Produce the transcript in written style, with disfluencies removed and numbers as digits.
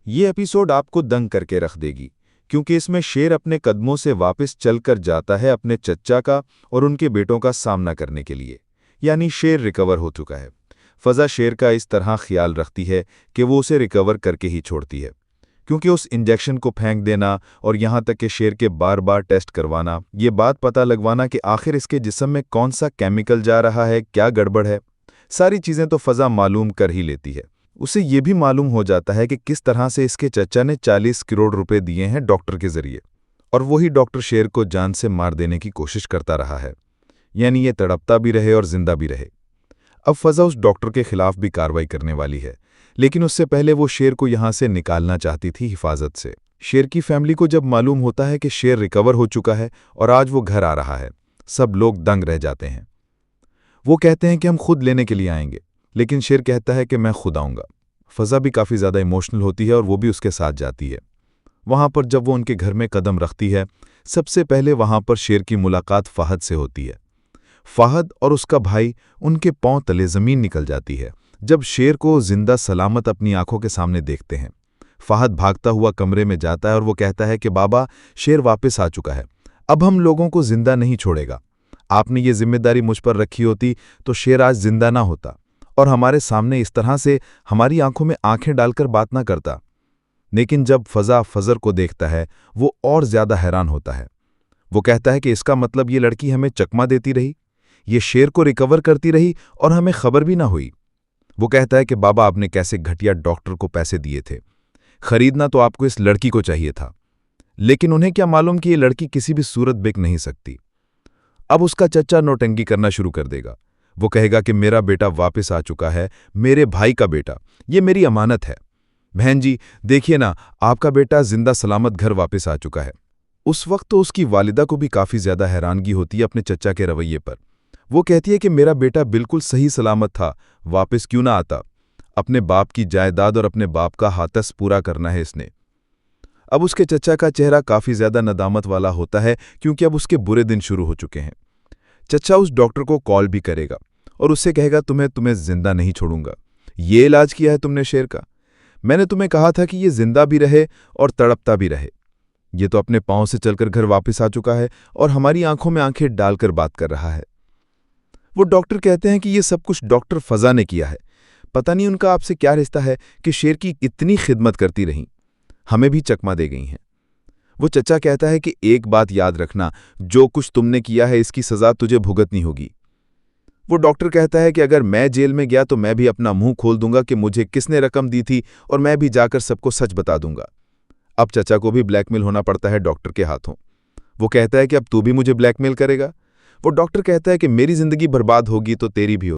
ये एपिसोड आपको दंग करके रख देगी, क्योंकि इसमें शेर अपने कदमों से वापस चलकर जाता है अपने चच्चा का और उनके बेटों का सामना करने के लिए। यानी शेर रिकवर हो चुका है। फ़ज़ा शेर का इस तरह ख्याल रखती है कि वो उसे रिकवर करके ही छोड़ती है, क्योंकि उस इंजेक्शन को फेंक देना और यहाँ तक कि शेर के बार बार टेस्ट करवाना, ये बात पता लगवाना कि आखिर इसके जिस्म में कौन सा केमिकल जा रहा है, क्या गड़बड़ है, सारी चीज़ें तो फ़ज़ा मालूम कर ही लेती है। उसे ये भी मालूम हो जाता है कि किस तरह से इसके चचा ने 40 करोड़ रुपए दिए हैं डॉक्टर के जरिए, और वही डॉक्टर शेर को जान से मार देने की कोशिश करता रहा है, यानी ये तड़पता भी रहे और जिंदा भी रहे। अब फ़ज़ा उस डॉक्टर के खिलाफ भी कार्रवाई करने वाली है, लेकिन उससे पहले वो शेर को यहाँ से निकालना चाहती थी हिफाजत से। शेर की फैमिली को जब मालूम होता है कि शेर रिकवर हो चुका है और आज वो घर आ रहा है, सब लोग दंग रह जाते हैं। वो कहते हैं कि हम खुद लेने के लिए आएंगे, लेकिन शेर कहता है कि मैं खुद आऊँगा। फ़ज़ा भी काफ़ी ज़्यादा इमोशनल होती है और वो भी उसके साथ जाती है। वहाँ पर जब वो उनके घर में कदम रखती है, सबसे पहले वहाँ पर शेर की मुलाकात फ़हद से होती है। फ़हद और उसका भाई उनके पांव तले ज़मीन निकल जाती है जब शेर को जिंदा सलामत अपनी आंखों के सामने देखते हैं। फ़हद भागता हुआ कमरे में जाता है और वो कहता है कि बाबा, शेर वापस आ चुका है, अब हम लोगों को जिंदा नहीं छोड़ेगा। आपने ये जिम्मेदारी मुझ पर रखी होती तो शेर आज जिंदा ना होता और हमारे सामने इस तरह से हमारी आंखों में आंखें डालकर बात ना करता। लेकिन जब फ़ज़ा फ़ज़र को देखता है, वो और ज्यादा हैरान होता है। वो कहता है कि इसका मतलब ये लड़की हमें चकमा देती रही, ये शेर को रिकवर करती रही और हमें खबर भी ना हुई। वो कहता है कि बाबा, आपने कैसे घटिया डॉक्टर को पैसे दिए थे, खरीदना तो आपको इस लड़की को चाहिए था। लेकिन उन्हें क्या मालूम कि ये लड़की किसी भी सूरत बिक नहीं सकती। अब उसका चच्चा नौटंकी करना शुरू कर देगा। वो कहेगा कि मेरा बेटा वापस आ चुका है, मेरे भाई का बेटा, ये मेरी अमानत है। बहन जी, देखिए ना, आपका बेटा जिंदा सलामत घर वापस आ चुका है। उस वक्त तो उसकी वालिदा को भी काफ़ी ज़्यादा हैरानगी होती है अपने चच्चा के रवैये पर। वो कहती है कि मेरा बेटा बिल्कुल सही सलामत था, वापस क्यों ना आता। अपने बाप की जायदाद और अपने बाप का हातस पूरा करना है इसने। अब उसके चच्चा का चेहरा काफ़ी ज़्यादा नदामत वाला होता है, क्योंकि अब उसके बुरे दिन शुरू हो चुके हैं। चच्चा उस डॉक्टर को कॉल भी करेगा और उससे कहेगा, तुम्हें जिंदा नहीं छोड़ूंगा। ये इलाज किया है तुमने शेर का, मैंने तुम्हें कहा था कि ये जिंदा भी रहे और तड़पता भी रहे। ये तो अपने पांव से चलकर घर वापस आ चुका है और हमारी आंखों में आंखें डालकर बात कर रहा है। वो डॉक्टर कहते हैं कि ये सब कुछ डॉक्टर फ़ज़ा ने किया है। पता नहीं उनका आपसे क्या रिश्ता है कि शेर की इतनी खिदमत करती रहीं, हमें भी चकमा दे गई हैं। वो चचा कहता है कि एक बात याद रखना, जो कुछ तुमने किया है इसकी सज़ा तुझे भुगतनी होगी। वो डॉक्टर कहता है कि अगर मैं जेल में गया तो मैं भी अपना मुंह खोल दूंगा कि मुझे किसने रकम दी थी, और मैं भी जाकर सबको सच बता दूंगा। अब चचा को भी ब्लैकमेल होना पड़ता है डॉक्टर के हाथों। वो कहता है कि अब तू भी मुझे ब्लैकमेल करेगा। वो डॉक्टर कहता है कि मेरी जिंदगी बर्बाद होगी तो तेरी भी होगी।